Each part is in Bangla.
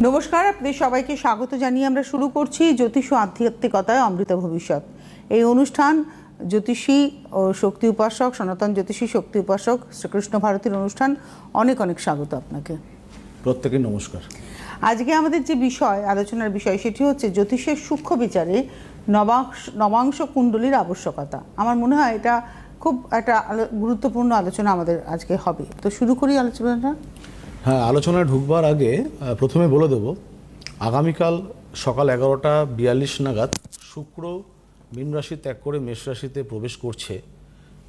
নমস্কার, আপনাদের সবাইকে স্বাগত জানিয়ে আমরা শুরু করছি জ্যোতিষ ও আধ্যাত্মিকতায় অমৃত ভবিষ্যৎ। এই অনুষ্ঠান জ্যোতিষী ও শক্তি উপাসক, সনাতন জ্যোতিষী শক্তি উপাসক শ্রীকৃষ্ণ ভারতীর অনুষ্ঠান। অনেক অনেক স্বাগত আপনাকে প্রত্যেকে। নমস্কার। আজকে আমাদের যে বিষয়, আলোচনার বিষয়, সেটি হচ্ছে জ্যোতিষের সূক্ষ্ম বিচারে নবাংশ কুণ্ডলীর আবশ্যকতা। আমার মনে হয় এটা খুব একটা গুরুত্বপূর্ণ আলোচনা আমাদের আজকে হবে। তো শুরু করি আলোচনাটা। হ্যাঁ, আলোচনায় ঢুকবার আগে প্রথমে বলে দেব, আগামীকাল সকাল 11:42 নাগাদ শুক্র মীন রাশি ত্যাগ করে মেষ রাশিতে প্রবেশ করছে।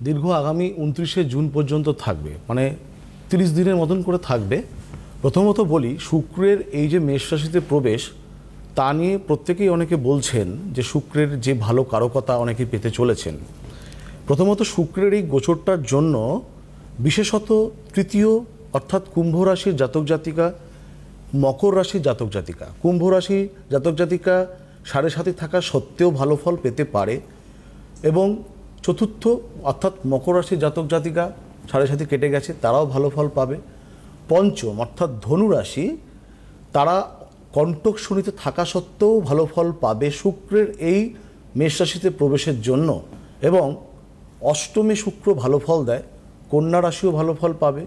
দীর্ঘ আগামী 29শে জুন পর্যন্ত থাকবে, মানে 30 দিনের মতন করে থাকবে। প্রথমত বলি, শুক্রের এই যে মেষ রাশিতে প্রবেশ, তা নিয়ে প্রত্যেকেই অনেকে বলছেন যে শুক্রের যে ভালো কারকতা অনেকে পেতে চলেছেন। প্রথমত শুক্রের এই গোচরটার জন্য বিশেষত তৃতীয় অর্থাৎ কুম্ভ রাশির জাতক জাতিকা, মকর রাশির জাতক জাতিকা, কুম্ভ রাশি জাতক জাতিকা 7.5 থাকা সত্ত্বেও ভালো ফল পেতে পারে, এবং চতুর্থ অর্থাৎ মকর রাশির জাতক জাতিকা 7.5 কেটে গেছে, তারাও ভালো ফল পাবে। পঞ্চম অর্থাৎ ধনু রাশি, তারা কণ্টক শনিতে থাকা সত্ত্বেও ভালো ফল পাবে শুক্রের এই মেষ রাশিতে প্রবেশের জন্য। এবং অষ্টমে শুক্র ভালো ফল দেয়, কন্যা রাশিও ভালো ফল পাবে।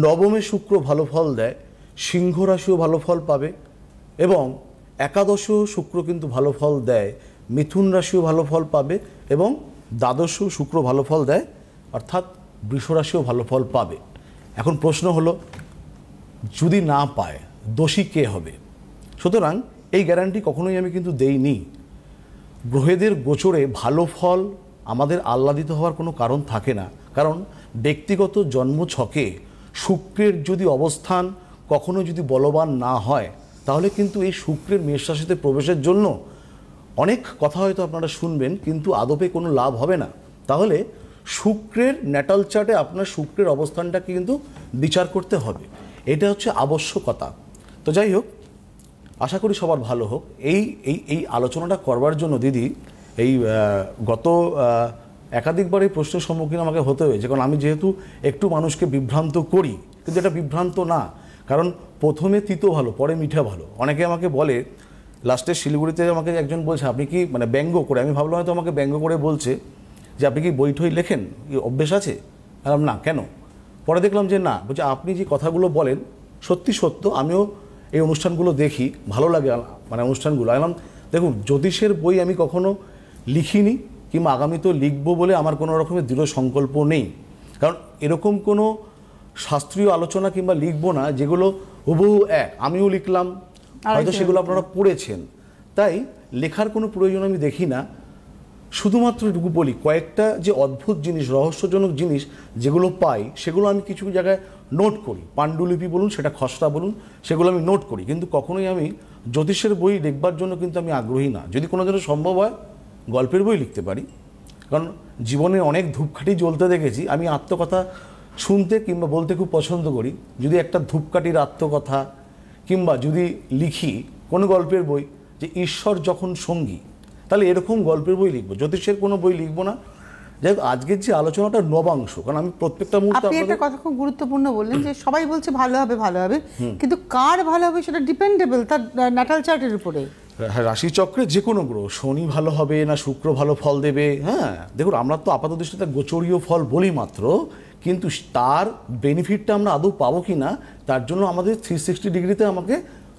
নবমে শুক্র ভালো ফল দেয়, সিংহ রাশিও ভালো ফল পাবে। এবং একাদশেও শুক্র কিন্তু ভালো ফল দেয়, মিথুন রাশিও ভালো ফল পাবে। এবং দ্বাদশেও শুক্র ভালো ফল দেয়, অর্থাৎ বৃষ রাশিও ভালো ফল পাবে। এখন প্রশ্ন হলো, যদি না পায় দোষী কে হবে? সুতরাং এই গ্যারান্টি কখনোই আমি কিন্তু দেইনি। গ্রহেদের গোচরে ভালো ফল আমাদের আহ্লাদিত হওয়ার কোনো কারণ থাকে না, কারণ ব্যক্তিগত জন্ম ছকে শুক্রের যদি অবস্থান কখনো যদি বলবান না হয়, তাহলে কিন্তু এই শুক্রের মেষ রাশিতে প্রবেশের জন্য অনেক কথা হয়তো আপনারা শুনবেন, কিন্তু আদপে কোনো লাভ হবে না। তাহলে শুক্রের ন্যাটাল চার্টে আপনার শুক্রের অবস্থানটাকে কিন্তু বিচার করতে হবে, এটা হচ্ছে আবশ্যকতা। তো যাই হোক, আশা করি সবার ভালো হোক। এই আলোচনাটা করবার জন্য দিদি এই গত একাধিকবার এই প্রশ্নের সম্মুখীন আমাকে হতে হয়েছে, কারণ আমি যেহেতু একটু মানুষকে বিভ্রান্ত করি, কিন্তু এটা বিভ্রান্ত না। কারণ প্রথমে তিতো ভালো, পরে মিঠা ভালো। অনেকে আমাকে বলে, লাস্টে শিলিগুড়িতে আমাকে একজন বলছে, আপনি কি মানে ব্যঙ্গ করে, আমি ভাবলাম হয়তো আমাকে ব্যঙ্গ করে বলছে যে আপনি কি বই টই লেখেন, কি অভ্যেস আছে? বললাম না, কেন? পরে দেখলাম যে না, বলছে আপনি যে কথাগুলো বলেন সত্যি সত্য, আমিও এই অনুষ্ঠানগুলো দেখি, ভালো লাগে মানে অনুষ্ঠানগুলো। বললাম দেখুন, জ্যোতিষের বই আমি কখনো লিখিনি কিংবা আগামীতেও লিখবো বলে আমার কোনো রকমের দৃঢ় সংকল্প নেই। কারণ এরকম কোনো শাস্ত্রীয় আলোচনা কিংবা লিখবো না যেগুলো হুবহু এক, আমিও লিখলাম, হয়তো সেগুলো আপনারা পড়েছেন, তাই লেখার কোনো প্রয়োজন আমি দেখি না। শুধুমাত্র এটুকু বলি, কয়েকটা যে অদ্ভুত জিনিস, রহস্যজনক জিনিস যেগুলো পাই, সেগুলো আমি কিছু জায়গায় নোট করি। পাণ্ডুলিপি বলুন, সেটা খসড়া বলুন, সেগুলো আমি নোট করি, কিন্তু কখনোই আমি জ্যোতিষের বই লিখবার জন্য কিন্তু আমি আগ্রহী না। যদি কোনো দিনও সম্ভব হয় গল্পের বই লিখতে পারি, কারণ জীবনে অনেক ধূপকাঠি জ্বলতে দেখেছি। আমি আত্মকথা শুনতে কিংবা বলতে খুব পছন্দ করি। যদি একটা ধূপকাঠির আত্মকথা কিংবা যদি লিখি কোনো গল্পের বই যে ঈশ্বর যখন সঙ্গী, তাহলে এরকম গল্পের বই লিখবো, জ্যোতিষের কোনো বই লিখবো না। যাই হোক, আজকের যে আলোচনাটা নবাংশ, কারণ আমি প্রত্যেকটা মুহূর্তে আপনি একটা কথা খুব গুরুত্বপূর্ণ বললেন যে সবাই বলছে ভালো হবে ভালো হবে, কিন্তু কার ভালো হবে সেটা ডিপেন্ডেবল তার ন্যাটাল চার্টের উপরে। হ্যাঁ, রাশিচক্রে যে কোনো গ্রহ, শনি ভালো হবে না শুক্র ভালো ফল দেবে, হ্যাঁ দেখুন, আমরা তো আপাত দৃষ্টিতে গোচরীয় ফল বলি মাত্র, কিন্তু তার বেনিফিটটা আমরা আদৌ পাবো কি না, তার জন্য আমাদের 360 ডিগ্রিতে আমাকে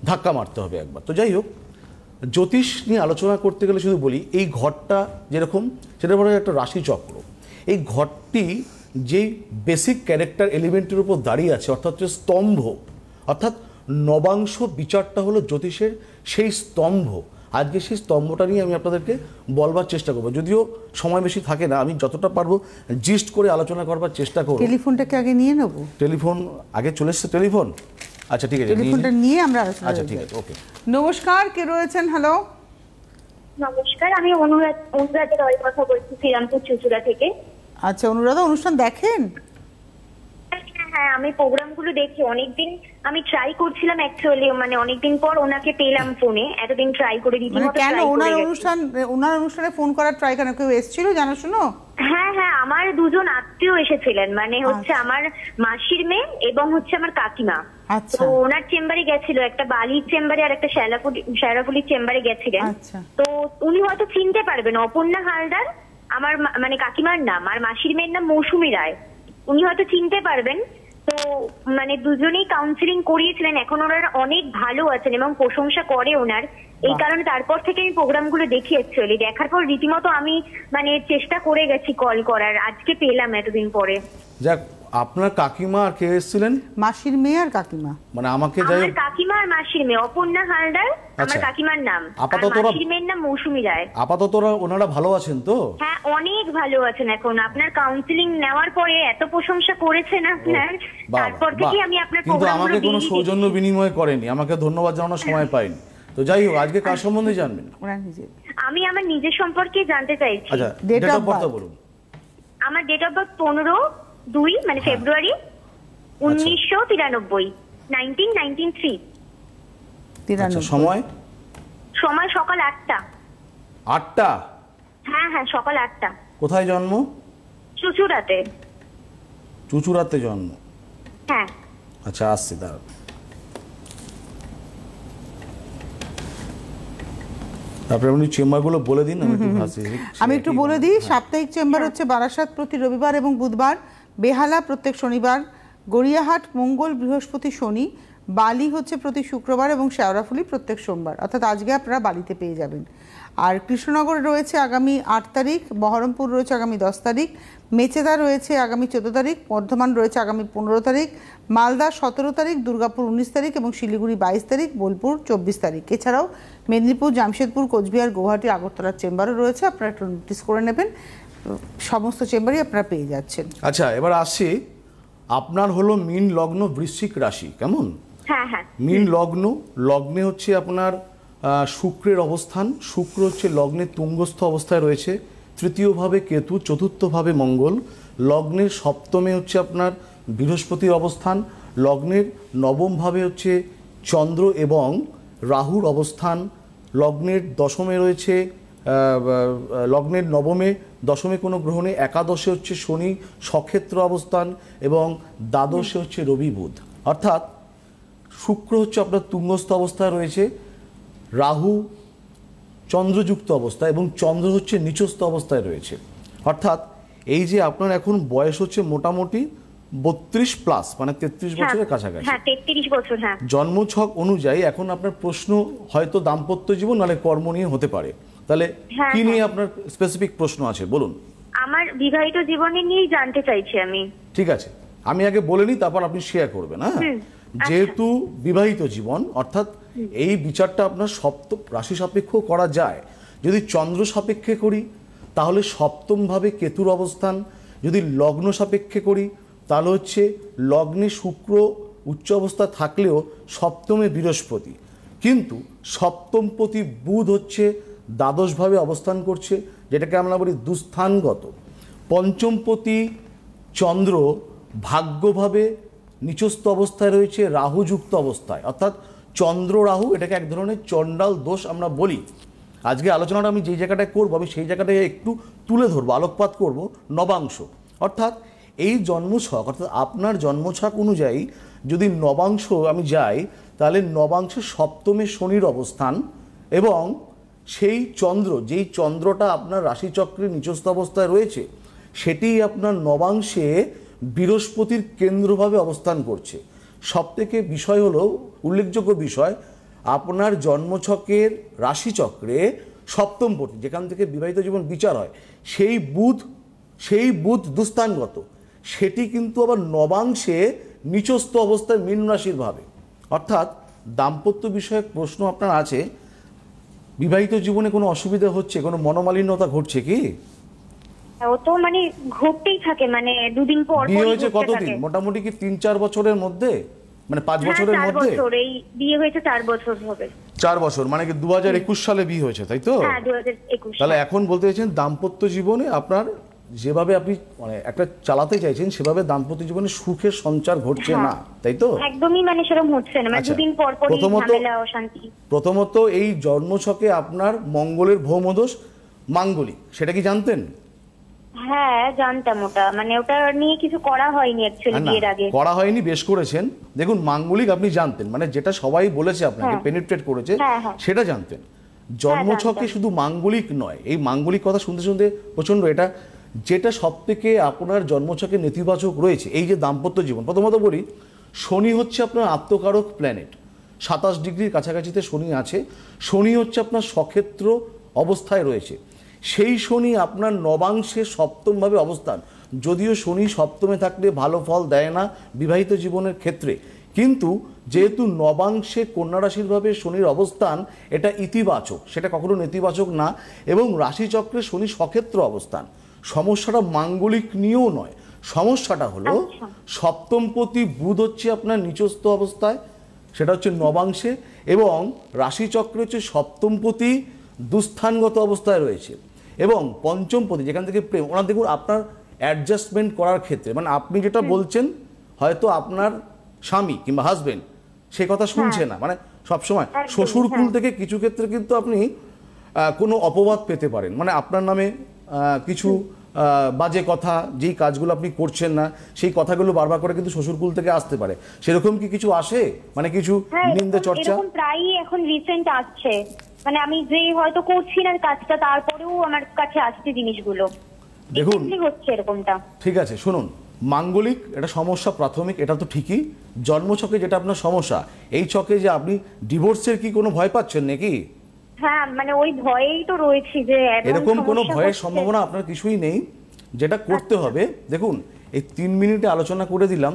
ধাক্কা মারতে হবে একবার। তো যাই হোক, জ্যোতিষ নিয়ে আলোচনা করতে গেলে শুধু বলি, এই ঘরটা যেরকম, সেটা বলা একটা রাশিচক্র। এই ঘরটি যেই বেসিক ক্যারেক্টার এলিমেন্টের উপর দাঁড়িয়ে আছে, অর্থাৎ হচ্ছে স্তম্ভ, অর্থাৎ নবাংশ বিচারটা হলো জ্যোতিষের সেই স্তম্ভ। আজকে সেই স্তম্ভটা নিয়ে আমি আপনাদেরকে বলবার চেষ্টা করবো, যদিও সময় বেশি থাকে না, আমি যতটা পারবো জিস্ট করে আলোচনা করবার চেষ্টা করবো। টেলিফোনটাকে আগে নিয়ে নেব। টেলিফোন আগে চলে এসছে, টেলিফোন? আচ্ছা ঠিক আছে, টেলিফোনটা নিয়ে আমরা আলোচনা। আচ্ছা ঠিক আছে, ওকে। নমস্কার, কে রয়েছেন? হ্যালো, নমস্কার, আমি অনুরাধা রয় কথা বলছি শ্রীরামপুর চুচুড়া থেকে। আচ্ছা অনুরাধা, অনুষ্ঠান দেখেন? হ্যাঁ, আমি প্রোগ্রামগুলো দেখি। অনেকদিন আমি ট্রাই করছিলাম অ্যাকচুয়ালি, মানে অনেকদিন পর ওনাকে পেলাম ফোনে। এতদিন ট্রাই করে মানে রীতিমতো কেন ট্রাই করে ওনার অনুষ্ঠানে ফোন করার ট্রাই কেন, কেউ এসেছিল জানাশোনো? হ্যাঁ হ্যাঁ, আমার দুজন আত্মীয় এসেছিলেন, মানে হচ্ছে আমার মাসির মেয়ে এবং হচ্ছে আমার কাকিমা। আচ্ছা তো ওনার চেম্বারে গেছিল, একটা বালির চেম্বারে আর একটা শেরাফুলির চেম্বারে গেছিলেন। আচ্ছা। তো উনি হয়তো চিনতে পারবেন, অপর্ণা হালদার আমার মানে কাকিমার নাম, আর মাসির মেয়ের নাম মৌসুমী রায়। উনি হয়তো চিনতে পারবেন। তো মানে দুজনেই কাউন্সিলিং করিয়েছিলেন, এখন ওনারা অনেক ভালো আছেন এবং প্রশংসা করে ওনার। এই কারণে তারপর থেকে আমি প্রোগ্রামগুলো দেখি অ্যাকচুয়ালি। দেখার পর রীতিমতো আমি মানে চেষ্টা করে গেছি কল করার, আজকে পেলাম এতদিন পরে। যাক, আপনার কাকিমা আর কে এসেছিলেন? মাসির মেয়ে আর কাকিমা। মানে আমাকে যাই আমার কাকিমা আর মাসির মেয়ে, অপর্ণা হালদার আমার কাকিমার নাম, আপাতত মাসির মেয়ের নাম মৌসুমী রায়। আপাতত ওনারা ভালো আছেন তো? হ্যাঁ, অনেক ভালো আছেন এখন। আপনার কাউন্সিলিং নেওয়ার পরে এত প্রশংসা করেছেন আপনার, তারপর থেকে আমি আপনার কিন্তু আমাকে কোনো সৌজন্য বিনিময় করেনি, আমাকে ধন্যবাদ জানানোর সময় পাইনি। তো যাই হোক, আজকে কার সম্বন্ধে জানবেন? আমি আমার নিজের সম্পর্কে জানতে চাইছি। আচ্ছা, ডেট অফ বার্থ বলুন। আমার ডেট অফ বার্থ 15/2 মানে ফেব্রুয়ারি 1993, 1993। সময়? সময় সকাল 8টা। 8টা? হ্যাঁ হ্যাঁ, সকাল 8টা। কোথায় জন্ম? চুচুড়াতে। চুচুড়াতে জন্ম? হ্যাঁ। আচ্ছা, আসছি দাঁড়া। তারপরে আপনি চেম্বারগুলো বলে দিন, আমি একটু বলে দিই। সাপ্তাহিক চেম্বার হচ্ছে বারাসাত প্রতি রবিবার এবং বুধবার, বেহালা প্রত্যেক শনিবার, গড়িয়াহাট মঙ্গল বৃহস্পতি শনি, বালি হচ্ছে প্রতি শুক্রবার এবং শেওড়াফুলি প্রত্যেক সোমবার। অর্থাৎ আজকে আপনারা বালিতে পেয়ে যাবেন। আর কৃষ্ণনগরে রয়েছে আগামী 8 তারিখ, বহরমপুর রয়েছে আগামী 10 তারিখ, মেচেদা রয়েছে আগামী 14 তারিখ, বর্ধমান রয়েছে আগামী 15 তারিখ, মালদা 17 তারিখ, দুর্গাপুর 19 তারিখ এবং শিলিগুড়ি 22 তারিখ, বোলপুর 24 তারিখ। এছাড়াও মেদিনীপুর, জামশেদপুর, কোচবিহার, গুয়াহাটি, আগরতলার চেম্বারও রয়েছে। আপনারা একটু নোটিস করে নেবেন, সমস্ত চেম্বারই আপনারা পেয়ে যাচ্ছেন। আচ্ছা, এবার আসছি, আপনার হলো মীন লগ্ন বৃশ্চিক রাশি, কেমন? হ্যাঁ হ্যাঁ। মীন লগ্ন, লগ্নে হচ্ছে আপনার শুক্রের অবস্থান। শুক্র হচ্ছে লগ্নে তুঙ্গস্থ অবস্থায় রয়েছে, তৃতীয়ভাবে কেতু, চতুর্থভাবে মঙ্গল। লগ্নের সপ্তমে হচ্ছে আপনার বৃহস্পতির অবস্থান। লগ্নের নবমভাবে হচ্ছে চন্দ্র এবং রাহুর অবস্থান। লগ্নের দশমে রয়েছে লগ্নের নবমে দশমে কোনো গ্রহণে, একাদশে হচ্ছে শনি সক্ষেত্র অবস্থান এবং দ্বাদশে হচ্ছে রবি বুধ। অর্থাৎ শুক্র হচ্ছে আপনার তুঙ্গস্থ অবস্থায় রয়েছে, রাহু চন্দ্রযুক্ত অবস্থা এবং চন্দ্র হচ্ছে নিচস্থ অবস্থায় রয়েছে। অর্থাৎ এই যে আপনার এখন বয়স হচ্ছে মোটামুটি 32+, মানে 33 বছরের কাছাকাছি। হ্যাঁ, 33 বছর। হ্যাঁ। জন্মছক অনুযায়ী এখন আপনার প্রশ্ন হয়তো দাম্পত্য জীবন নাহলে কর্ম নিয়ে হতে পারে। তাহলে কি নিয়ে আপনার স্পেসিফিক প্রশ্ন আছে বলুন? আমার বিবাহিত জীবনে নিয়েই জানতে চাইছি আমি। ঠিক আছে, আমি আগে বলে নিই, তারপর আপনি শেয়ার করবেন। হ্যাঁ, যেহেতু বিবাহিত জীবন, অর্থাৎ এই বিচারটা আপনার সপ্তম রাশি সাপেক্ষ করা যায়। যদি চন্দ্র সাপেক্ষে করি তাহলে সপ্তমভাবে কেতুর অবস্থান, যদি লগ্ন সাপেক্ষে করি তাহলে হচ্ছে লগ্নে শুক্র উচ্চ অবস্থা থাকলেও সপ্তমে বৃহস্পতি, কিন্তু সপ্তমপতি বুধ হচ্ছে দ্বাদশভাবে অবস্থান করছে, যেটাকে আমরা বলি দুস্থানগত। পঞ্চমপতি চন্দ্র ভাগ্যভাবে নিচস্থ অবস্থায় রয়েছে, রাহুযুক্ত অবস্থায়। অর্থাৎ চন্দ্র রাহু, এটাকে এক ধরনের চণ্ডাল দোষ আমরা বলি। আজকে আলোচনাটা আমি যেই জায়গাটায় করবো, আমি সেই জায়গাটায় একটু তুলে ধরবো, আলোকপাত করব নবাংশ। অর্থাৎ এই জন্মছক, অর্থাৎ আপনার জন্মছক অনুযায়ী যদি নবাংশ আমি যাই, তাহলে নবাংশে সপ্তমে শনির অবস্থান এবং সেই চন্দ্র, যেই চন্দ্রটা আপনার রাশিচক্রের নিচস্থ অবস্থায় রয়েছে, সেটি আপনার নবাংশে বৃহস্পতির কেন্দ্রভাবে অবস্থান করছে। সবথেকে বিষয় হলো, উল্লেখযোগ্য বিষয়, আপনার জন্মছকের রাশিচক্রে সপ্তমপতি, যেখান থেকে বিবাহিত জীবন বিচার হয়, সেই বুধ দুস্থানগত, সেটি কিন্তু আবার নবাংশে নিচস্থ অবস্থায় মীন রাশির ভাবে। অর্থাৎ দাম্পত্য বিষয়ক প্রশ্ন আপনার আছে, বিবাহিত জীবনে কোনো অসুবিধা হচ্ছে, কোনো মনোমালিন্যতা ঘটছে কি? ও তো মানে ঘটতেই থাকে, মানে দুদিন পর বিয়ে হয়েছে কতদিন? মোটামুটি কি 3-4 বছরের মধ্যে, মানে 5 বছরের মধ্যে? 4 বছর, এই বিয়ে হয়েছে 4 বছর হবে। 4 বছর মানে কি 2021 সালে বিয়ে হয়েছে, তাই তো? হ্যাঁ, 2021। তাহলে এখন বলতে চাইছেন দাম্পত্য জীবনে আপনার যেভাবে আপনি মানে একটা চালাতে চাইছেন সেভাবে দাম্পত্য জীবনে সুখের সঞ্চার ঘটছে না, তাই তো? একদমই মানে সেরকম হচ্ছে না, মানে দুদিন পর পরই ঝামেলা অশান্তি। প্রথমত এই জন্মছকে আপনার মঙ্গলের ভৌমদোষ মাঙ্গলিক, সেটা কি জানতেন? হ্যাঁ জানতাম, ওটা মানে ওটা নিয়ে কিছু করা হয়নি অ্যাকচুয়ালি বিয়ের আগে। করা হয়নি, বেশ করেছেন। দেখুন মাঙ্গলিক আপনি জানতেন, মানে যেটা সবাই বলেছে আপনাকে পেনিট্রেট করেছে সেটা জানতেন। জন্মছকে শুধু মাঙ্গলিক নয়, এই মাঙ্গলিক কথা শুনতে শুনতে প্রচন্ড এটা যেটা সব থেকে আপনার জন্মছকে নেতিবাচক রয়েছে এই যে দাম্পত্য জীবন। প্রথমত বলি, শনি হচ্ছে আপনার আত্মকারক প্ল্যানেট, 27 ডিগ্রির কাছাকাছিতে শনি আছে। শনি হচ্ছে আপনার সক্ষেত্র অবস্থায় রয়েছে। সেই শনি আপনার নবাংশে সপ্তমভাবে অবস্থান। যদিও শনি সপ্তমে থাকলে ভালো ফল দেয় না বিবাহিত জীবনের ক্ষেত্রে, কিন্তু যেহেতু নবাংশে কন্যা রাশির ভাবে শনির অবস্থান এটা ইতিবাচক, সেটা কখনো নেতিবাচক না। এবং রাশিচক্রে শনি সক্ষেত্র অবস্থান। সমস্যাটা মাঙ্গলিক নিয়েও নয়, সমস্যাটা হলো সপ্তমপতি বুধ হচ্ছে আপনার নিচস্থ অবস্থায়, সেটা হচ্ছে নবাংশে, এবং রাশিচক্রে হচ্ছে সপ্তমপতি দুস্থানগত অবস্থায় রয়েছে, এবং পঞ্চমপতি যেখান থেকে প্রেম। ওনার দেখুন আপনার অ্যাডজাস্টমেন্ট করার ক্ষেত্রে, মানে আপনি যেটা বলছেন হয়তো আপনার স্বামী কিংবা হাজবেন্ড সে কথা শুনছে না, মানে সবসময় শ্বশুরকুল থেকে কিছু ক্ষেত্রে কিন্তু আপনি কোনো অপবাদ পেতে পারেন, মানে আপনার নামে কিছু বাজে কথা, যেই কাজগুলো আপনি করছেন না সেই কথাগুলো বারবার করে কিন্তু শ্বশুরকুল থেকে আসতে পারে। সেরকম কি কিছু আসে, মানে কিছু নিন্দে চর্চা? প্রায়ই এখন রিসেন্ট আসছে, মানে আমি যে হয়তো করছি না কাজটা তারপরেও আমার কাছে আসছে জিনিসগুলো। দেখুন হচ্ছে এরকমটা। ঠিক আছে, শুনুন, মাঙ্গলিক এটা সমস্যা প্রাথমিক, এটা তো ঠিকই। জন্মছকে যেটা আপনার সমস্যা, এই ছকে যে আপনি ডিভোর্সের কি কোনো ভয় পাচ্ছেন নাকি? হ্যাঁ মানে ওই ভয়েই তো রয়েছি যে এরকম কোনো ভয়ের সম্ভাবনা আপনার কিছুই নেই। যেটা করতে হবে, দেখুন এই 3 মিনিটে আলোচনা করে দিলাম।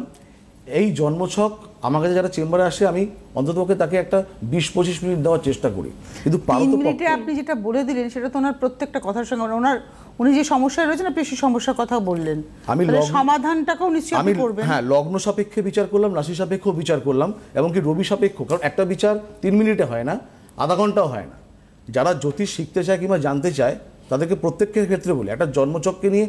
এই জন্মছক আমার কাছে যারা চেম্বারে আসে আমি অন্ততপক্ষে তাকে একটা 20-25 মিনিট দেওয়ার চেষ্টা করি, কিন্তু 3 মিনিটে আপনি যেটা বলে দিলেন সেটা তো ওনার প্রত্যেকটা কথার সঙ্গে উনি যে সমস্যায় রয়েছেন আপনি সেই সমস্যার কথা বললেন, আমি সমাধানটাকেও নিশ্চয়ই আপনি করবেন। হ্যাঁ, লগ্ন সাপেক্ষে বিচার করলাম, রাশি সাপেক্ষ বিচার করলাম, এবং কি রবি সাপেক্ষ, কারণ একটা বিচার 3 মিনিটে হয় না, আধা ঘন্টাও হয় না। যারা জ্যোতিষ শিখতে চায় কিংবা জানতে চায় তাদেরকে প্রত্যেকের ক্ষেত্রে বলি একটা জন্মছককে নিয়ে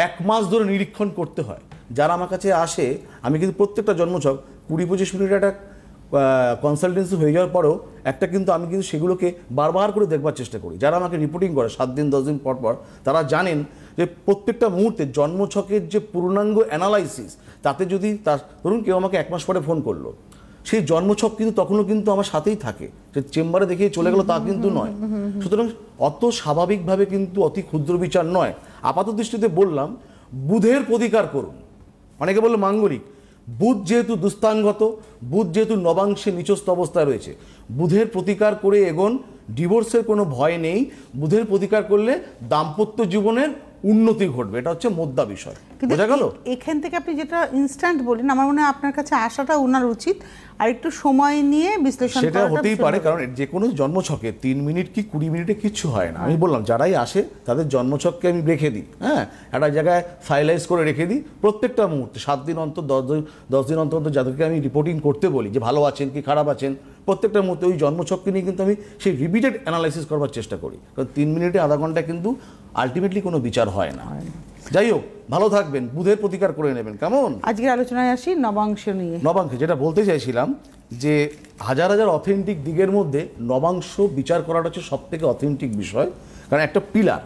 1 মাস ধরে নিরীক্ষণ করতে হয়। যারা আমার কাছে আসে আমি কিন্তু প্রত্যেকটা জন্মছক 20-25 মিনিট একটা কনসালটেন্সি হয়ে যাওয়ার পরেও একটা কিন্তু আমি কিন্তু সেগুলোকে বারবার করে দেখবার চেষ্টা করি। যারা আমাকে রিপোর্টিং করে 7 দিন 10 দিন পর পর, তারা জানেন যে প্রত্যেকটা মুহূর্তে জন্মছকের যে পূর্ণাঙ্গ অ্যানালাইসিস, তাতে যদি তার ধরুন কেউ আমাকে 1 মাস পরে ফোন করলো, সেই জন্মছক কিন্তু তখনও কিন্তু আমার সাথেই থাকে, যে চেম্বারে দেখিয়ে চলে গেল তা কিন্তু নয়। সুতরাং অত স্বাভাবিকভাবে কিন্তু অতি ক্ষুদ্র বিচার নয়। আপাত দৃষ্টিতে বললাম বুধের প্রতিকার করুন। অনেকে বললো মাঙ্গলিক, বুধ যেহেতু দুস্থানগত, বুধ যেহেতু নবাংশে নিচস্থ অবস্থায় রয়েছে, বুধের প্রতিকার করে এগোন, ডিভোর্সের কোনো ভয় নেই। বুধের প্রতিকার করলে দাম্পত্য জীবনের উন্নতি ঘটবে, এটা হচ্ছে মোদ্দা বিষয়। বোঝা গেল? এখান থেকে আপনি যেটা ইনস্ট্যান্ট বলেন, আমার মনে হয় আপনার কাছে আসাটা ওনার উচিত, আর একটু সময় নিয়ে বিশ্লেষণ করাটা। সেটা হতেই পারে, কারণ যে কোনো জন্মছকে 3 মিনিট কি 20 মিনিটে কিচ্ছু হয় না। আমি বললাম যারাই আসে তাদের জন্মছককে আমি রেখে দিই, হ্যাঁ, একটা জায়গায় ফাইলাইজ করে রেখে দিই। প্রত্যেকটা মুহূর্তে 7 দিন অন্তর 10 দিন অন্তর যাদেরকে আমি রিপোর্টিং করতে বলি যে ভালো আছেন কি খারাপ আছেন, প্রত্যেকটা মুহূর্তে ওই জন্মছককে নিয়ে কিন্তু আমি সেই রিপিটেড অ্যানালাইসিস করবার চেষ্টা করি। কারণ 3 মিনিটে আধা ঘন্টায় কিন্তু আলটিমেটলি কোনো বিচার হয় না। যাই হোক, ভালো থাকবেন, বুধের প্রতিকার করে নেবেন। কেমন? আজকের আলোচনায় আসি নবাংশ নিয়ে। নবাংশে যেটা বলতে চাইছিলাম যে হাজার হাজার অথেন্টিক দিকের মধ্যে নবাংশ বিচার করাটা হচ্ছে সব থেকে অথেন্টিক বিষয়। কারণ একটা পিলার,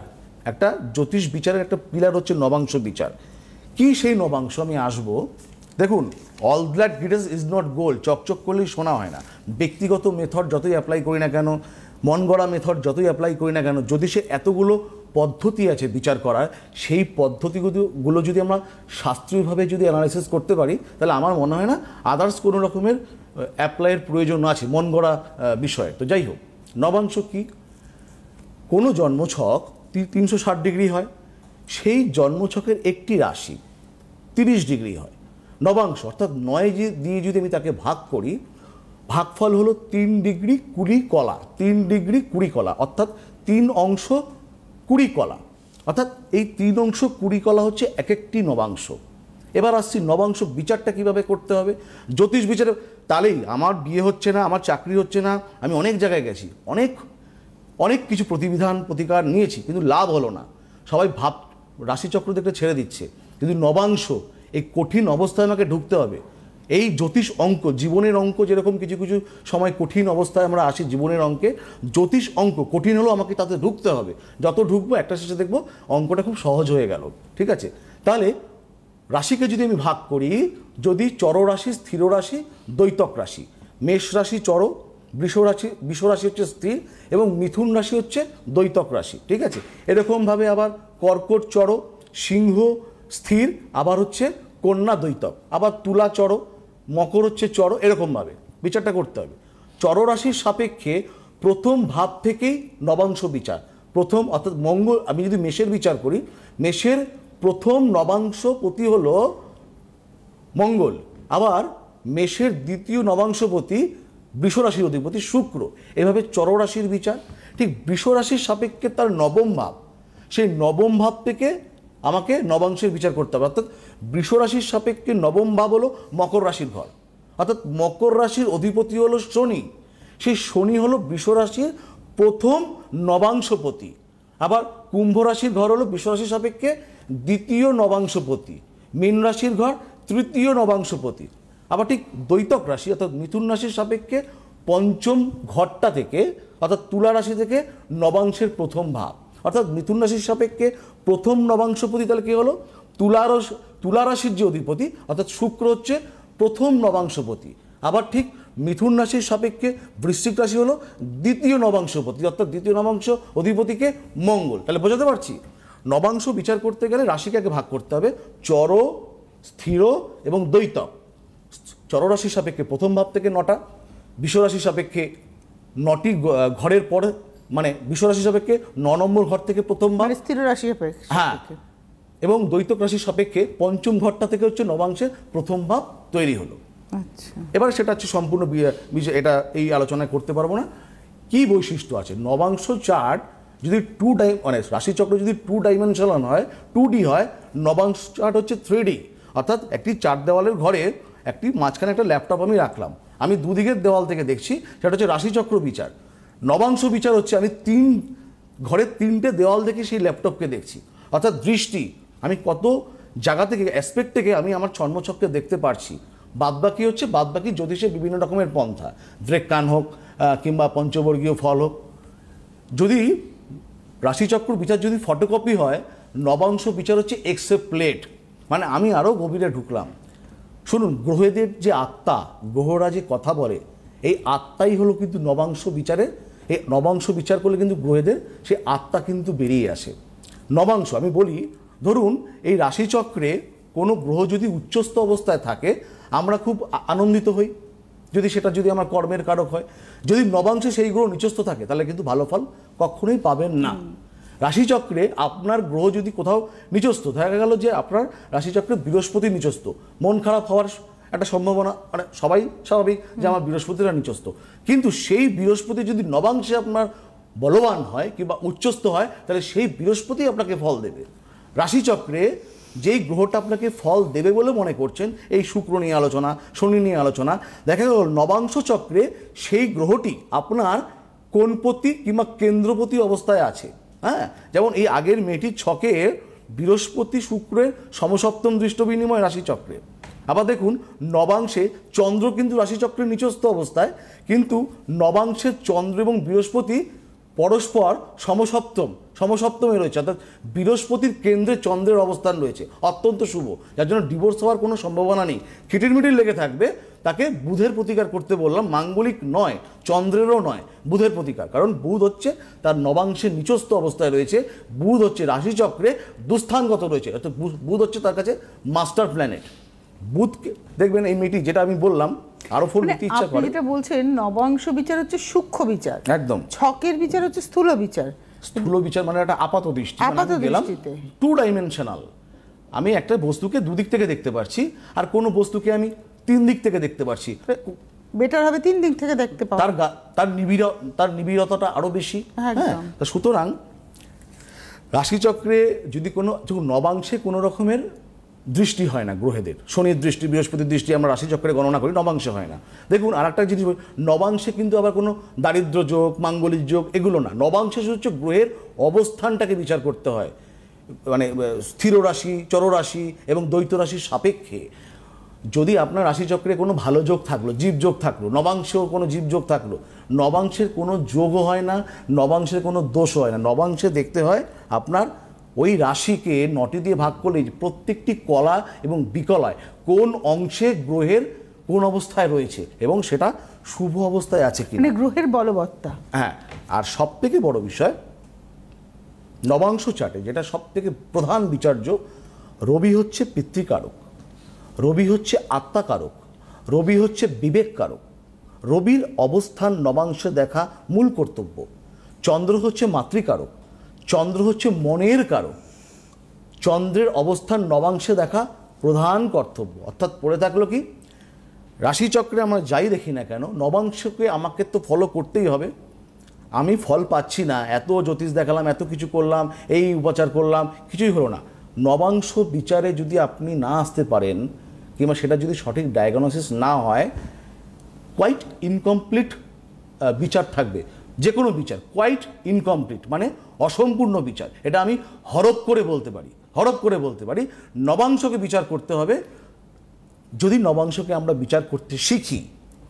একটা জ্যোতিষ বিচারের একটা পিলার হচ্ছে নবাংশ বিচার। কি সেই নবাংশ আমি আসবো। দেখুন, all that glitters is not gold, চকচক করলেই শোনা হয় না। ব্যক্তিগত মেথড যতই অ্যাপ্লাই করি না কেন, মন গড়া মেথড যতই অ্যাপ্লাই করি না কেন, যদি সে এতগুলো পদ্ধতি আছে বিচার করার, সেই পদ্ধতিগুলো যদি আমরা শাস্ত্রীয়ভাবে যদি অ্যানালাইসিস করতে পারি, তাহলে আমার মনে হয় না আদার্স কোনো রকমের অ্যাপ্লাইয়ের প্রয়োজন আছে মন গড়া বিষয়ে। তো যাই হোক, নবাংশ কি? কোনো জন্মছক 360 ডিগ্রি হয়, সেই জন্মছকের একটি রাশি 30 ডিগ্রি হয়। নবাংশ অর্থাৎ 9 দিয়ে যদি আমি তাকে ভাগ করি, ভাগফল হলো 3 ডিগ্রি 20 কলা। 3 ডিগ্রি 20 কলা অর্থাৎ 3 অংশ 20 কলা, অর্থাৎ এই 3 অংশ 20 কলা হচ্ছে এক একটি নবাংশ। এবার আসছি নবাংশ বিচারটা কিভাবে করতে হবে। জ্যোতিষ বিচারে তাহলেই আমার বিয়ে হচ্ছে না, আমার চাকরি হচ্ছে না, আমি অনেক জায়গায় গেছি, অনেক কিছু প্রতিবিধান প্রতিকার নিয়েছি, কিন্তু লাভ হলো না। সবাই রাশিচক্র দেখতে ছেড়ে দিচ্ছে, যদি নবাংশ এই কঠিন অবস্থায় আমাকে ঢুকতে হবে। এই জ্যোতিষ অঙ্ক, জীবনের অঙ্ক যেরকম কিছু কিছু সময় কঠিন অবস্থায় আমরা আসি জীবনের অঙ্কে, জ্যোতিষ অঙ্ক কঠিন হলেও আমাকে তাতে ঢুকতে হবে। যত ঢুকবো একটা শেষে দেখবো অঙ্কটা খুব সহজ হয়ে গেল। ঠিক আছে, তাহলে রাশিকে যদি আমি ভাগ করি, যদি চররাশি, স্থির রাশি, দ্বৈতক রাশি, মেষ রাশি চর, বৃষ রাশি হচ্ছে স্থির এবং মিথুন রাশি হচ্ছে দ্বৈতক রাশি। ঠিক আছে, এরকমভাবে আবার কর্কট চর, সিংহ স্থির, আবার হচ্ছে কন্যা দ্বৈতক, আবার তুলা চর, মকর হচ্ছে চর, এরকমভাবে বিচারটা করতে হবে। চররাশির সাপেক্ষে প্রথম ভাব থেকেই নবাংশ বিচার, প্রথম অর্থাৎ মঙ্গল, আমি যদি মেষের বিচার করি, মেষের প্রথম নবাংশপতি হলো মঙ্গল, আবার মেষের দ্বিতীয় নবাংশপতি বৃষরাশির অধিপতি শুক্র, এভাবে চররাশির বিচার। ঠিক বৃষরাশির সাপেক্ষে তার নবম ভাব, সেই নবম ভাব থেকে আমাকে নবাংশের বিচার করতে হবে। অর্থাৎ বৃষরাশির সাপেক্ষে নবম ভাব হলো মকর রাশির ঘর, অর্থাৎ মকর রাশির অধিপতি হলো শনি, সেই শনি হলো বৃষরাশির প্রথম নবাংশপতি। আবার কুম্ভ রাশির ঘর হলো বৃষরাশির সাপেক্ষে দ্বিতীয় নবাংশপতি, মীন রাশির ঘর তৃতীয় নবাংশপতি। আবার ঠিক দ্বৈতক রাশি অর্থাৎ মিথুন রাশির সাপেক্ষে পঞ্চম ঘরটা থেকে, অর্থাৎ তুলা রাশি থেকে নবাংশের প্রথম ভাব, অর্থাৎ মিথুন রাশির সাপেক্ষে প্রথম নবাংশপতি তাহলে কি হলো তুলা রাশির যে অধিপতি অর্থাৎ শুক্র হচ্ছে প্রথম নবাংশপতি। আবার ঠিক মিথুন রাশির সাপেক্ষে বৃশ্চিক রাশি হলো দ্বিতীয় নবাংশপতি, অর্থাৎ দ্বিতীয় নবাংশ অধিপতিকে মঙ্গল। তাহলে বোঝাতে পারছি, নবাংশ বিচার করতে গেলে রাশিকে আগে ভাগ করতে হবে চর, স্থির এবং দ্বৈতক। চররাশির সাপেক্ষে প্রথম ভাব থেকে 9টা, বৃষরাশির সাপেক্ষে 9টি ঘরের পরে, মানে বৃষরাশির সাপেক্ষে 9 নম্বর ঘর থেকে প্রথম ভাব, স্থির রাশি হ্যাঁ, এবং দ্বৈতক রাশির সাপেক্ষে পঞ্চম ঘরটা থেকে হচ্ছে নবাংশের প্রথম ভাব তৈরি হলো। আচ্ছা, এবার সেটা হচ্ছে সম্পূর্ণ বিষয়, এটা এই আলোচনায় করতে পারবো না। কি বৈশিষ্ট্য আছে নবাংশ চার্ট, যদি মানে রাশিচক্র যদি 2 ডাইমেনশনাল হয়, 2D হয়, নবাংশ চার্ট হচ্ছে 3D। অর্থাৎ একটি 4 দেওয়ালের ঘরে একটি মাঝখানে একটা ল্যাপটপ আমি রাখলাম, আমি দুদিকের দেওয়াল থেকে দেখছি, সেটা হচ্ছে রাশিচক্র বিচার। নবাংশ বিচার হচ্ছে আমি ঘরের 3টে দেওয়াল থেকে সেই ল্যাপটপকে দেখছি, অর্থাৎ দৃষ্টি, আমি কত জায়গা থেকে অ্যাসপেক্ট থেকে আমি আমার জন্মছককে দেখতে পারছি। বাদবাকি হচ্ছে বাদবাকি জ্যোতিষের বিভিন্ন রকমের পন্থা, দ্রেক্কান হোক কিংবা পঞ্চবর্গীয় ফল হোক। যদি রাশিচক্র বিচার যদি ফটোকপি হয়, নবাংশ বিচার হচ্ছে এক্সে প্লেট, মানে আমি আরও গভীরে ঢুকলাম। শুনুন, গ্রহদের যে আত্মা, গ্রহরা যে কথা বলে, এই আত্মাই হলো কিন্তু নবাংশ বিচারের, এই নবাংশ বিচার করলে কিন্তু গ্রহদের সেই আত্মা কিন্তু বেরিয়ে আসে। নবাংশ আমি বলি, ধরুন এই রাশিচক্রে কোনো গ্রহ যদি উচ্চস্থ অবস্থায় থাকে আমরা খুব আনন্দিত হই, যদি আমার কর্মের কারক হয়। যদি নবাংশে সেই গ্রহ নিচস্থ থাকে তাহলে কিন্তু ভালো ফল কখনোই পাবেন না। রাশিচক্রে আপনার গ্রহ যদি কোথাও নিচস্থ দেখা গেল, যে আপনার রাশিচক্রে বৃহস্পতি নিচস্থ, মন খারাপ হওয়ার একটা সম্ভাবনা, মানে সবাই স্বাভাবিক যে আমার বৃহস্পতিরা নিচস্থ, কিন্তু সেই বৃহস্পতি যদি নবাংশে আপনার বলবান হয় কিংবা উচ্চস্থ হয়, তাহলে সেই বৃহস্পতি আপনাকে ফল দেবে। রাশিচক্রে যেই গ্রহটা আপনাকে ফল দেবে বলে মনে করছেন, এই শুক্র নিয়ে আলোচনা, শনি নিয়ে আলোচনা, দেখা গেল নবাংশ চক্রে সেই গ্রহটি আপনার কোণপতি কিংবা কেন্দ্রপতি অবস্থায় আছে। হ্যাঁ, যেমন এই আগের মেয়েটির ছকে বৃহস্পতি শুক্রের সমসপ্তম দৃষ্ট বিনিময় রাশিচক্রে। আবার দেখুন নবাংশে চন্দ্র কিন্তু রাশিচক্রের নিচস্থ অবস্থায়, কিন্তু নবাংশের চন্দ্র এবং বৃহস্পতি পরস্পর সমসপ্তমে রয়েছে, অর্থাৎ বৃহস্পতির কেন্দ্রে চন্দ্রের অবস্থান রয়েছে, অত্যন্ত শুভ, যার জন্য ডিভোর্স হওয়ার কোনো সম্ভাবনা নেই, খিটিরমিটির লেগে থাকবে। তাকে বুধের প্রতিকার করতে বললাম, মাঙ্গলিক নয়, চন্দ্রেরও নয়, বুধের প্রতিকার, কারণ বুধ হচ্ছে তার নবাংশের নিচস্থ অবস্থায় রয়েছে, বুধ হচ্ছে রাশিচক্রে দুস্থানগত রয়েছে, অর্থাৎ বুধ হচ্ছে তার কাছে মাস্টার প্ল্যানেট। বুধকে দেখবেন, এই মেয়েটি যেটা আমি বললাম আরো ফুল নিতে ইচ্ছা করে, যেটা বলছেন নবাংশ বিচার হচ্ছে সূক্ষ্ম বিচার, একদম ছকের বিচার হচ্ছে স্থূল বিচার। স্থূল বিচার মানে একটা আপাত দৃষ্টি, গেলাম 2 ডাইমেনশনাল, আমি একটা বস্তুকে দুদিক থেকে দেখতে পারছি, আর কোনো বস্তুকে আমি 3 দিক থেকে দেখতে পারছি। বেটার হবে 3 দিক থেকে দেখতে পাওয়া, তার নিবিড়তাটা আরো বেশি। হ্যাঁ, সুতরাং রাশিচক্রে যদি কোনো নবাংশে কোনো রকমের দৃষ্টি হয় না গ্রহেদের, শনির দৃষ্টি, বৃহস্পতির দৃষ্টি আমরা রাশিচক্রে গণনা করি, নবাংশে হয় না। দেখুন আর একটা জিনিস, নবাংশে কিন্তু আবার কোনো দারিদ্র যোগ, মাঙ্গলিক যোগ এগুলো না, নবাংশে হচ্ছে গ্রহের অবস্থানটাকে বিচার করতে হয়। মানে স্থির রাশি, চররাশি এবং দ্বৈত রাশির সাপেক্ষে যদি আপনার রাশিচক্রে কোনো ভালো যোগ থাকলো, জীবযোগ থাকলো, নবাংশেও কোনো জীবযোগ থাকলো, নবাংশের কোনো যোগও হয় না, নবাংশের কোনো দোষও হয় না। নবাংশে দেখতে হয় আপনার ওই রাশিকে 9টি দিয়ে ভাগ করলে প্রত্যেকটি কলা এবং বিকলায় কোন অংশে গ্রহের কোন অবস্থায় রয়েছে এবং সেটা শুভ অবস্থায় আছে কি, মানে গ্রহের বলবত্তা। হ্যাঁ, আর সব থেকে বড় বিষয় নবাংশ চার্টে যেটা সব থেকে প্রধান বিচার্য, রবি হচ্ছে পিতৃকারক, রবি হচ্ছে আত্মাকারক, রবি হচ্ছে বিবেককারক। রবির অবস্থান নবাংশে দেখা মূল কর্তব্য। চন্দ্র হচ্ছে মাতৃকারক, চন্দ্র হচ্ছে মনের কারক, চন্দ্রের অবস্থান নবাংশে দেখা প্রধান কর্তব্য। অর্থাৎ পড়ে থাকলো কি, রাশিচক্রে আমরা যাই দেখি না কেন, নবাংশকে আমাকে তো ফলো করতেই হবে। আমি ফল পাচ্ছি না, এত জ্যোতিষ দেখালাম, এত কিছু করলাম, এই উপাচার করলাম, কিছুই হলো না। নবাংশ বিচারে যদি আপনি না আসতে পারেন কিংবা সেটা যদি সঠিক ডায়াগনোসিস না হয়, কোয়াইট ইনকমপ্লিট বিচার থাকবে। যে কোনো বিচার কোয়াইট ইনকমপ্লিট মানে অসম্পূর্ণ বিচার, এটা আমি হরপ করে বলতে পারি। নবাংশকে বিচার করতে হবে। যদি নবাংশকে আমরা বিচার করতে শিখি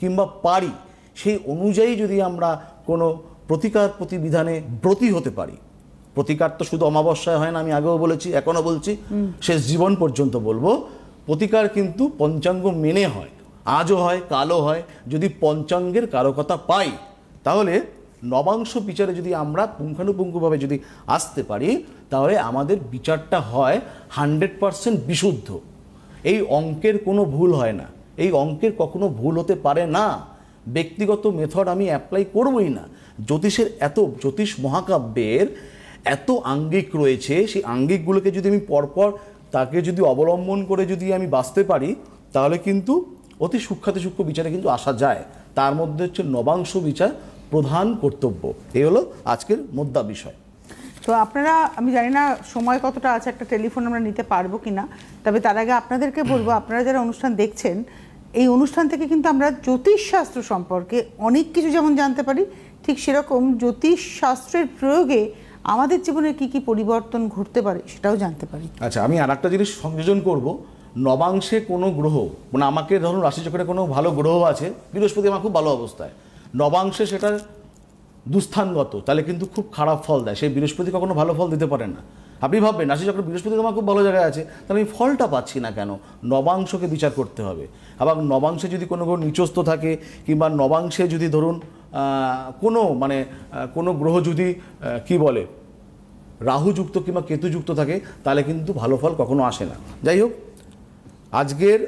কিংবা পারি, সেই অনুযায়ী যদি আমরা কোনো প্রতিকার প্রতিবিধানে ব্রতী হতে পারি, প্রতিকার তো শুধু অমাবস্যায় হয় না, আমি আগেও বলেছি, এখনও বলছি, শেষ জীবন পর্যন্ত বলবো, প্রতিকার কিন্তু পঞ্চাঙ্গ মেনে হয়, আজও হয়, কালও হয়। যদি পঞ্চাঙ্গের কারকতা পাই, তাহলে নবাংশ বিচারে যদি আমরা পুঙ্খানুপুঙ্খভাবে যদি আসতে পারি, তাহলে আমাদের বিচারটা হয় 100% বিশুদ্ধ। এই অঙ্কের কোনো ভুল হয় না, এই অঙ্কের কখনো ভুল হতে পারে না। ব্যক্তিগত মেথড আমি অ্যাপ্লাই করবই না। জ্যোতিষ মহাকাব্যের এত আঙ্গিক রয়েছে, সেই আঙ্গিকগুলোকে যদি আমি পরপর তাকে যদি অবলম্বন করে যদি আমি বাঁচতে পারি, তাহলে কিন্তু অতি সূক্ষ্মাতি সূক্ষ্ম বিচারে কিন্তু আসা যায়। তার মধ্যে হচ্ছে নবাংশ বিচার প্রধান কর্তব্য। এই হলো আজকের মুদ্রা বিষয়। তো আপনারা, আমি জানি না সময় কতটা আছে, একটা টেলিফোন আমরা নিতে পারবো কিনা, তবে তার আগে আপনাদেরকে বলবো, আপনারা যারা অনুষ্ঠান দেখছেন, এই অনুষ্ঠান থেকে কিন্তু আমরা জ্যোতিষশাস্ত্র সম্পর্কে অনেক কিছু যেমন জানতে পারি, ঠিক সেরকম জ্যোতিষশাস্ত্রের প্রয়োগে আমাদের জীবনে কি কি পরিবর্তন ঘটতে পারে সেটাও জানতে পারি। আচ্ছা, আমি আর একটা জিনিস সংযোজন করব। নবাংশে কোনো গ্রহ, মানে আমাকে ধরুন রাশিচক্রে কোনো ভালো গ্রহ আছে, বৃহস্পতি আমার খুব ভালো অবস্থায়, নবাংশে সেটা দুস্থানগত, তাহলে কিন্তু খুব খারাপ ফল দেয়। সেই বৃহস্পতি কখনো ভালো ফল দিতে পারেন না। আপনি ভাববেন রাশিচক্রে বৃহস্পতি আমার খুব ভালো জায়গায় আছে, তাহলে আমি ফলটা পাচ্ছি না কেন? নবাংশকে বিচার করতে হবে। আবার নবাংশে যদি কোনো গ্রহ নিচস্থ থাকে কিংবা নবাংশে যদি ধরুন কোনো গ্রহ যদি কি বলে রাহুযুক্ত কিংবা কেতুযুক্ত থাকে, তাহলে কিন্তু ভালো ফল কখনো আসে না। যাই হোক, আজকের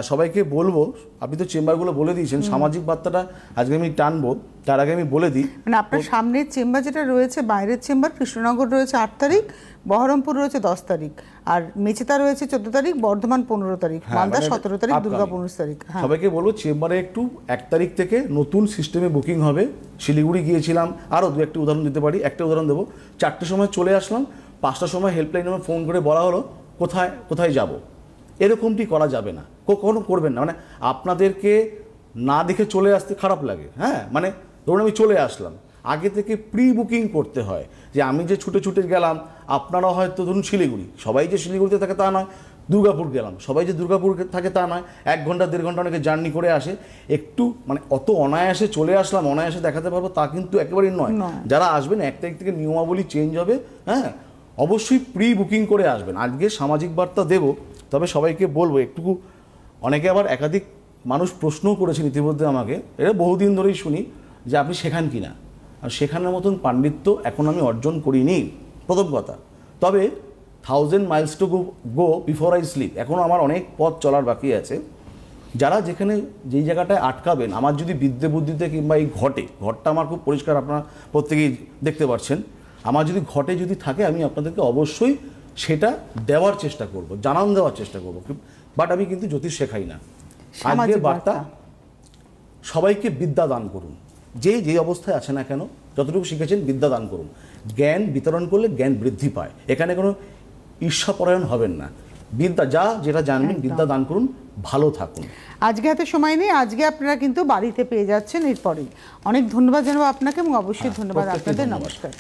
সবাইকে বলবো, আপনি তো চেম্বারগুলো বলে দিয়েছেন, সামাজিক বার্তাটা আজকে আমি টানবো, তার আগে আমি বলে দিই, মানে আপনার সামনের চেম্বার যেটা রয়েছে, বাইরের চেম্বার কৃষ্ণনগর রয়েছে 8 তারিখ, বহরমপুর রয়েছে 10 তারিখ, আর মেচেতা রয়েছে 14 তারিখ, বর্ধমান 15 তারিখ, মালদা 17 তারিখ, দুর্গা 15 তারিখ। সবাইকে বলবো চেম্বারে একটু 1 তারিখ থেকে নতুন সিস্টেমে বুকিং হবে। শিলিগুড়ি গিয়েছিলাম, আরও 2-1টি উদাহরণ দিতে পারি। একটা উদাহরণ দেবো, 4টের সময় চলে আসলাম, 5টার সময় হেল্পলাইন নম্বর ফোন করে বলা হলো কোথায় যাব। এরকমটি করা যাবে না, কখনো করবেন না। মানে আপনাদেরকে না দেখে চলে আসতে খারাপ লাগে। হ্যাঁ, মানে ধরুন আমি চলে আসলাম, আগে থেকে প্রি বুকিং করতে হয়, যে আমি যে ছুটে গেলাম, আপনারা হয়তো ধরুন শিলিগুড়ি, সবাই যে শিলিগুড়িতে থাকে তা নয়, দুর্গাপুর গেলাম, সবাই যে দুর্গাপুর থাকে তা নয়, 1 ঘন্টা 1.5 ঘন্টা অনেকে জার্নি করে আসে। একটু মানে অত অনায়াসে চলে আসলাম, অনায়াসে দেখাতে পারবো তা কিন্তু একেবারেই নয়। যারা আসবেন 1 তারিখ থেকে নিয়মাবলী চেঞ্জ হবে। হ্যাঁ, অবশ্যই প্রি বুকিং করে আসবেন। আজকে সামাজিক বার্তা দেবো, তবে সবাইকে বলবো একটুকু, অনেকে আবার একাধিক মানুষ প্রশ্নও করেছেন ইতিমধ্যে আমাকে, এটা বহুদিন ধরেই শুনি যে আপনি শেখান কি না। আর শেখানোর মতন পাণ্ডিত্য এখন আমি অর্জন করিনি, প্রথম কথা। তবে 1000 miles to go before I sleep, এখনও আমার অনেক পথ চলার বাকি আছে। যারা যেই জায়গাটায় আটকাবেন, আমার যদি বিদ্যে বুদ্ধিতে কিংবা এই ঘরটা আমার খুব পরিষ্কার, আপনারা প্রত্যেকেই দেখতে পাচ্ছেন, আমার যদি যদি থাকে, আমি আপনাদেরকে অবশ্যই সেটা দেওয়ার চেষ্টা করব, জানান দেওয়ার চেষ্টা করব। বাট আমি কিন্তু জ্যোতিষ শেখাই না। আজকের বার্তা, সবাইকে বিদ্যা দান করুন। যে অবস্থায় আছে না কেন, যতটুকু শিখেছেন বিদ্যা দান করুন। জ্ঞান বিতরণ করলে জ্ঞান বৃদ্ধি পায়। এখানে কোনো ঈর্ষাপরায়ণ হবেন না। যেটা জানবেন বিদ্যা দান করুন, ভালো থাকুন। আজকে হাতে সময় নেই, আজকে আপনারা কিন্তু বাড়িতে পেয়ে যাচ্ছেন এরপরেই। অনেক ধন্যবাদ জানাবো আপনাকে, এবং অবশ্যই ধন্যবাদ আপনাদের। নমস্কার।